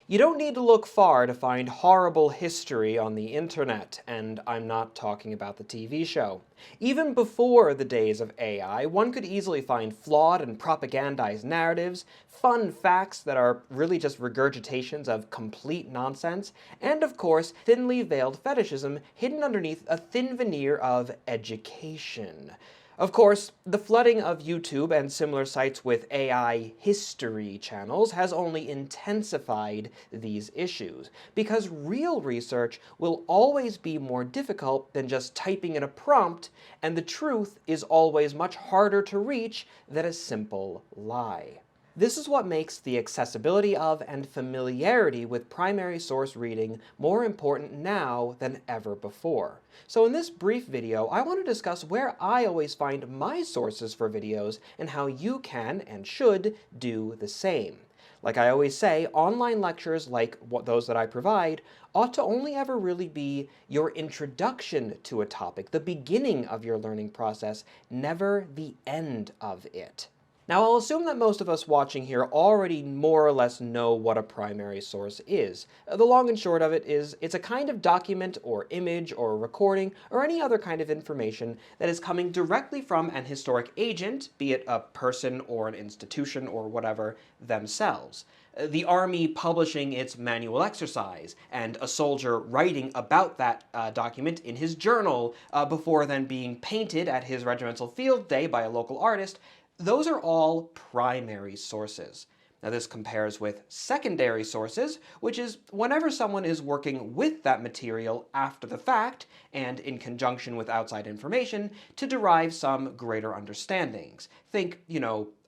You don't need to look far to find horrible history on the internet, and I'm not talking about the TV show. Even before the days of AI, one could easily find flawed and propagandized narratives, fun facts that are really just regurgitations of complete nonsense, and of course, thinly veiled fetishism hidden underneath a thin veneer of education. Of course, the flooding of YouTube and similar sites with AI history channels has only intensified these issues, because real research will always be more difficult than just typing in a prompt, and the truth is always much harder to reach than a simple lie. This is what makes the accessibility of and familiarity with primary source reading more important now than ever before. So in this brief video, I want to discuss where I always find my sources for videos and how you can and should do the same. Like I always say, online lectures like those that I provide ought to only ever really be your introduction to a topic, the beginning of your learning process, never the end of it. Now, I'll assume that most of us watching here already more or less know what a primary source is. The long and short of it is, it's a kind of document or image or recording or any other kind of information that is coming directly from an historic agent, be it a person or an institution or whatever, themselves. The army publishing its manual exercise, and a soldier writing about that document in his journal before then being painted at his regimental field day by a local artist. Those are all primary sources. Now this compares with secondary sources, which is whenever someone is working with that material after the fact, and in conjunction with outside information, to derive some greater understandings. Think,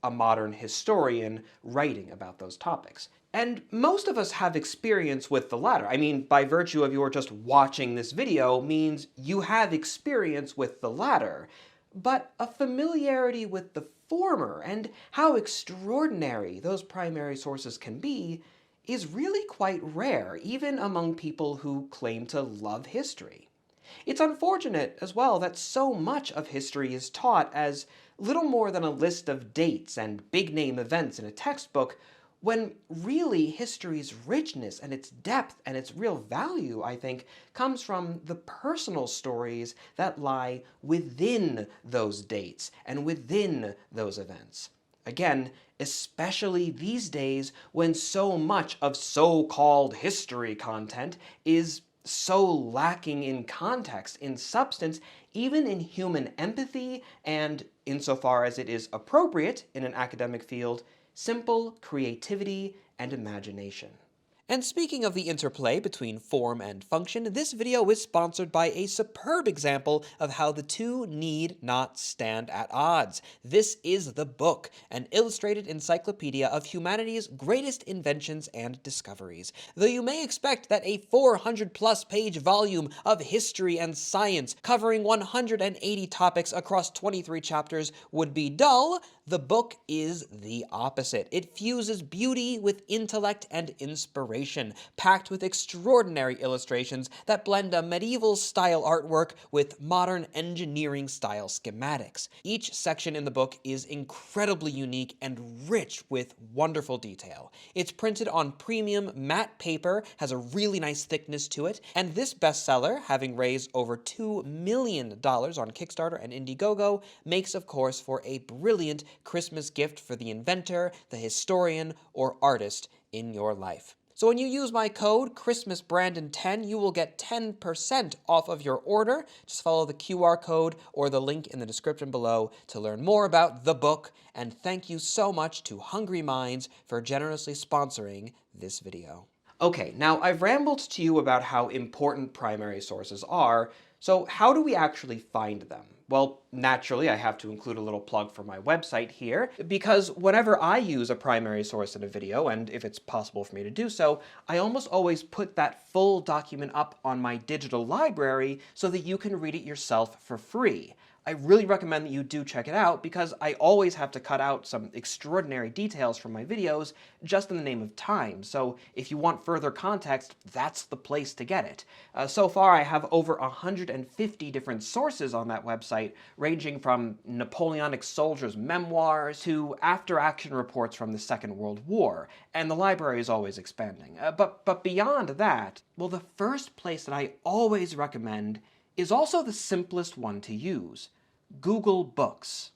a modern historian writing about those topics. And most of us have experience with the latter. I mean, by virtue of your just watching this video means you have experience with the latter. But a familiarity with the former and how extraordinary those primary sources can be is really quite rare, even among people who claim to love history. It's unfortunate as well that so much of history is taught as little more than a list of dates and big-name events in a textbook, when really history's richness and its depth and its real value, I think, comes from the personal stories that lie within those dates and within those events. Again, especially these days when so much of so-called history content is so lacking in context, in substance, even in human empathy, and insofar as it is appropriate in an academic field, simple creativity and imagination. And speaking of the interplay between form and function, this video is sponsored by a superb example of how the two need not stand at odds. This is The Book, an illustrated encyclopedia of humanity's greatest inventions and discoveries. Though you may expect that a 400-plus page volume of history and science covering 180 topics across 23 chapters would be dull, The Book is the opposite. It fuses beauty with intellect and inspiration, packed with extraordinary illustrations that blend a medieval-style artwork with modern engineering-style schematics. Each section in the book is incredibly unique and rich with wonderful detail. It's printed on premium matte paper, has a really nice thickness to it, and this bestseller, having raised over $2 million on Kickstarter and Indiegogo, makes, of course, for a brilliant Christmas gift for the inventor, the historian, or artist in your life. So when you use my code, ChristmasBrandon10, you will get 10% off of your order. Just follow the QR code or the link in the description below to learn more about the book, and thank you so much to Hungry Minds for generously sponsoring this video. Okay, now I've rambled to you about how important primary sources are, so how do we actually find them? Well, naturally, I have to include a little plug for my website here, because whenever I use a primary source in a video, and if it's possible for me to do so, I almost always put that full document up on my digital library so that you can read it yourself for free. I really recommend that you do check it out because I always have to cut out some extraordinary details from my videos just in the name of time. So if you want further context, that's the place to get it. So far, I have over 150 different sources on that website, ranging from Napoleonic soldiers' memoirs to after-action reports from the Second World War, and the library is always expanding. But beyond that, well, the first place that I always recommend is also the simplest one to use: Google Books.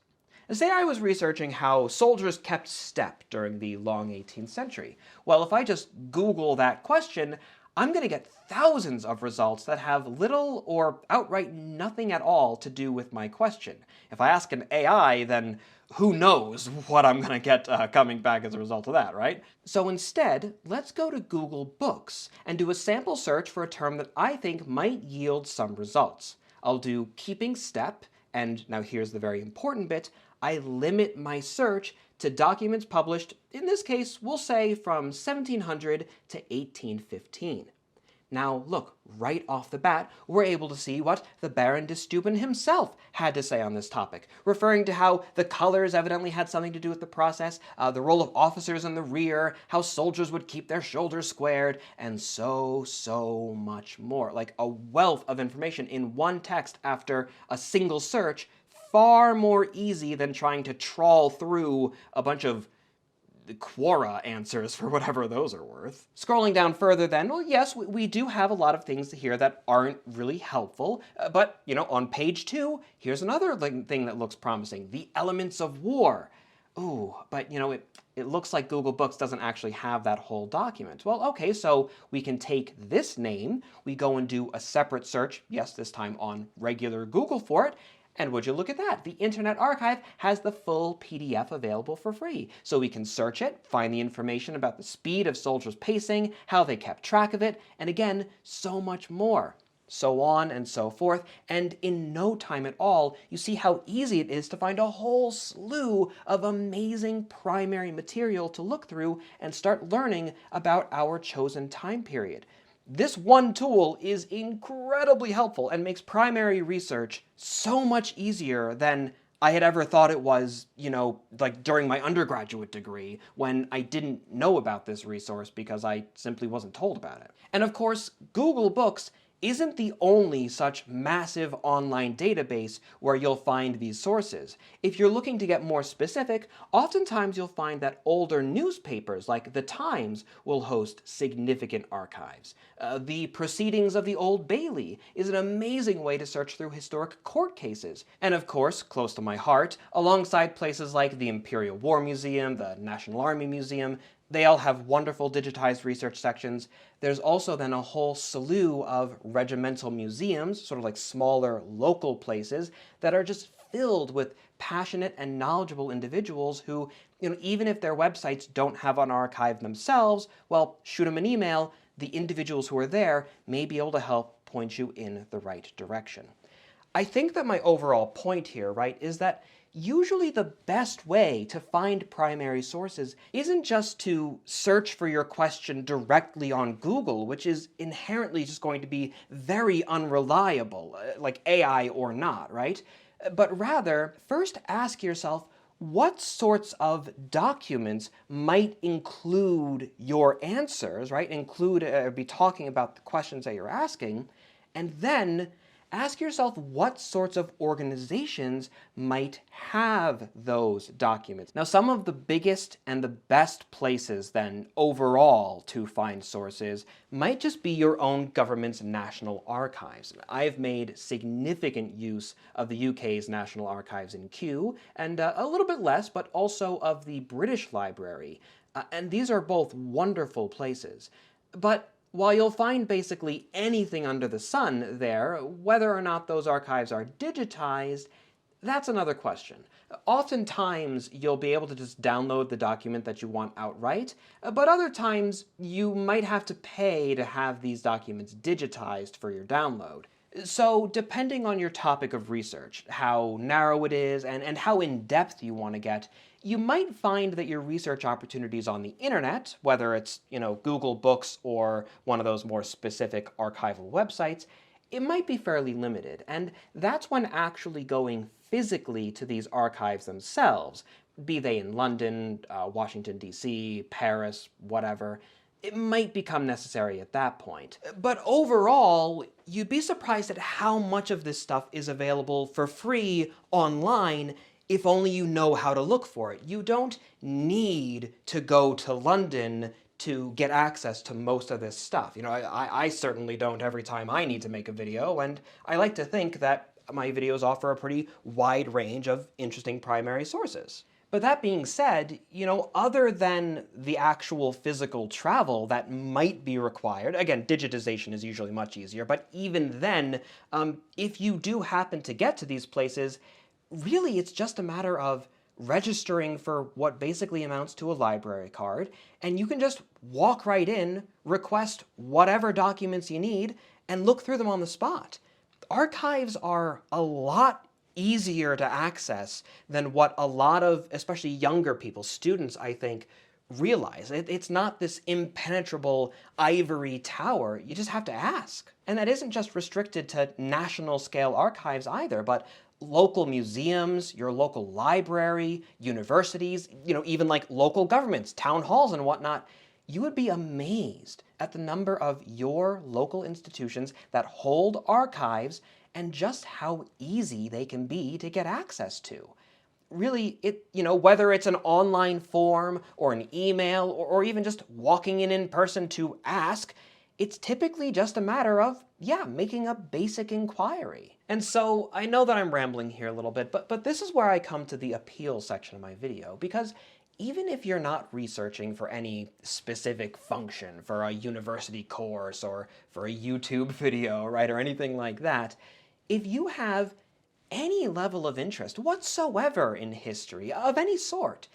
Say I was researching how soldiers kept step during the long 18th century. Well, if I just Google that question, I'm going to get thousands of results that have little or outright nothing at all to do with my question. If I ask an AI, then who knows what I'm going to get coming back as a result of that, right? So instead, let's go to Google Books and do a sample search for a term that I think might yield some results. I'll do keeping step, and now here's the very important bit: I limit my search to documents published, in this case, we'll say from 1700 to 1815. Now look, right off the bat, we're able to see what the Baron de Steuben himself had to say on this topic, referring to how the colors evidently had something to do with the process, the role of officers in the rear, how soldiers would keep their shoulders squared, and so much more. Like a wealth of information in one text after a single search, far more easy than trying to trawl through a bunch of Quora answers for whatever those are worth. Scrolling down further then, well, yes, we do have a lot of things here that aren't really helpful, but, on page 2, here's another thing that looks promising: the elements of war. Ooh, but, it looks like Google Books doesn't actually have that whole document. Well, okay, so we can take this name, we go and do a separate search, yes, this time on regular Google for it, and would you look at that? The Internet Archive has the full PDF available for free. So we can search it, find the information about the speed of soldiers' pacing, how they kept track of it, and again, so much more. So on and so forth, and in no time at all, you see how easy it is to find a whole slew of amazing primary material to look through and start learning about our chosen time period. This one tool is incredibly helpful and makes primary research so much easier than I had ever thought it was, like during my undergraduate degree when I didn't know about this resource because I simply wasn't told about it. And of course, Google Books isn't the only such massive online database where you'll find these sources. If you're looking to get more specific, oftentimes you'll find that older newspapers like The Times will host significant archives. The Proceedings of the Old Bailey is an amazing way to search through historic court cases. And of course, close to my heart, alongside places like the Imperial War Museum, the National Army Museum, they all have wonderful digitized research sections. There's also then a whole slew of regimental museums, sort of like smaller local places, that are just filled with passionate and knowledgeable individuals who, even if their websites don't have an archive themselves, well, shoot them an email. The individuals who are there may be able to help point you in the right direction. I think that my overall point here, right, is that usually the best way to find primary sources isn't just to search for your question directly on Google, which is inherently just going to be very unreliable, like AI or not, right? But rather, first ask yourself, what sorts of documents might include your answers, right? Be talking about the questions that you're asking, and then ask yourself what sorts of organizations might have those documents. Now, some of the biggest and the best places then overall to find sources might just be your own government's national archives. I've made significant use of the UK's National Archives in Kew, and a little bit less, but also of the British Library. And these are both wonderful places. But while you'll find basically anything under the sun there, whether or not those archives are digitized, that's another question. Oftentimes, you'll be able to just download the document that you want outright, but other times you might have to pay to have these documents digitized for your download. So depending on your topic of research, how narrow it is, and how in-depth you want to get, you might find that your research opportunities on the internet, whether it's, Google Books or one of those more specific archival websites, it might be fairly limited, and that's when actually going physically to these archives themselves, be they in London, Washington, D.C., Paris, whatever, it might become necessary at that point. But overall, you'd be surprised at how much of this stuff is available for free online if only you know how to look for it. You don't need to go to London to get access to most of this stuff. You know, I certainly don't every time I need to make a video, and I like to think that my videos offer a pretty wide range of interesting primary sources. But that being said, you know, other than the actual physical travel that might be required, again, digitization is usually much easier, but even then, if you do happen to get to these places, really it's just a matter of registering for what basically amounts to a library card, and you can just walk right in, request whatever documents you need, and look through them on the spot. Archives are a lot easier to access than what a lot of, especially younger people, students, I think, realize. It's not this impenetrable ivory tower. You just have to ask. And that isn't just restricted to national scale archives either, but local museums, your local library, universities, you know, even like local governments, town halls and whatnot. You would be amazed at the number of your local institutions that hold archives and just how easy they can be to get access to. Really, whether it's an online form or an email or even just walking in person to ask, it's typically just a matter of, making a basic inquiry. And so I know that I'm rambling here a little bit, but this is where I come to the appeal section of my video, because even if you're not researching for any specific function, for a university course or for a YouTube video, right, or anything like that, if you have any level of interest whatsoever in history of any sort,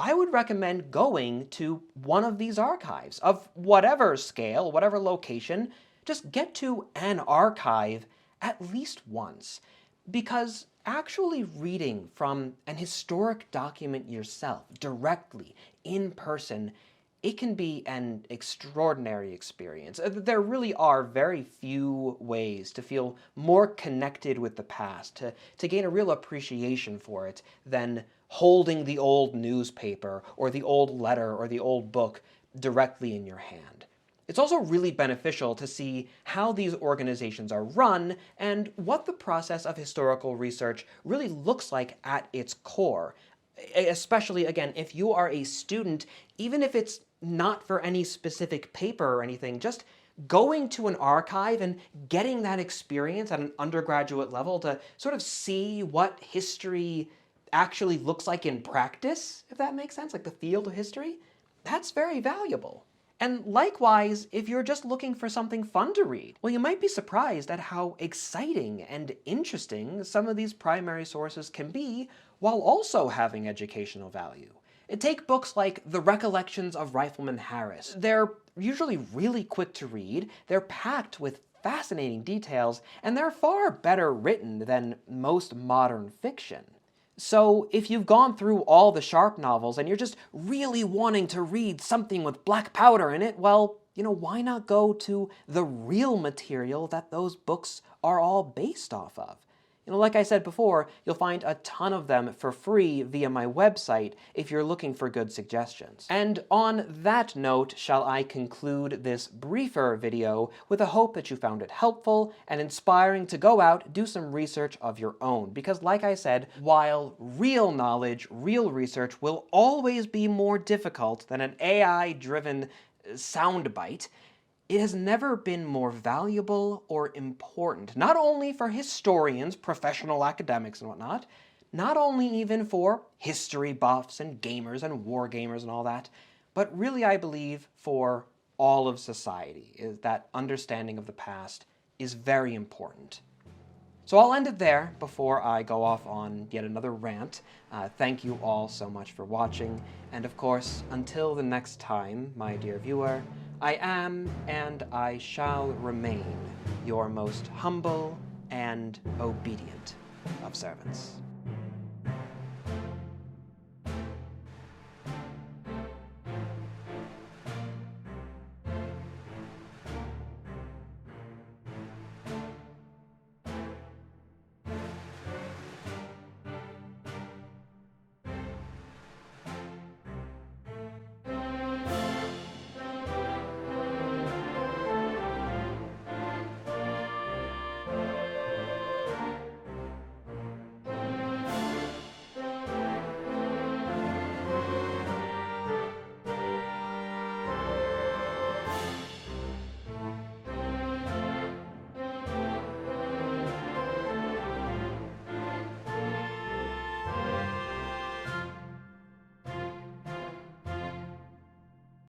I would recommend going to one of these archives of whatever scale, whatever location. Just get to an archive at least once, because actually reading from an historic document yourself, directly, in person, it can be an extraordinary experience. There really are very few ways to feel more connected with the past, to gain a real appreciation for it, than holding the old newspaper or the old letter or the old book directly in your hand. It's also really beneficial to see how these organizations are run and what the process of historical research really looks like at its core. Especially, again, if you are a student, even if it's not for any specific paper or anything, just going to an archive and getting that experience at an undergraduate level to sort of see what history actually looks like in practice, if that makes sense, like the field of history, that's very valuable. And likewise, if you're just looking for something fun to read, well, you might be surprised at how exciting and interesting some of these primary sources can be while also having educational value. Take books like The Recollections of Rifleman Harris. They're usually really quick to read, they're packed with fascinating details, and they're far better written than most modern fiction. So if you've gone through all the Sharp novels and you're just really wanting to read something with black powder in it, well, why not go to the real material that those books are all based off of? Like I said before, you'll find a ton of them for free via my website if you're looking for good suggestions. And on that note, shall I conclude this briefer video with a hope that you found it helpful and inspiring to go out, do some research of your own. Because like I said, while real knowledge, real research will always be more difficult than an AI-driven soundbite, it has never been more valuable or important, not only for historians, professional academics and whatnot, not only even for history buffs and gamers and war gamers and all that, but really I believe for all of society, is that understanding of the past is very important. So I'll end it there before I go off on yet another rant. Thank you all so much for watching, and of course, until the next time, my dear viewer, I am, and I shall remain, your most humble and obedient of servants.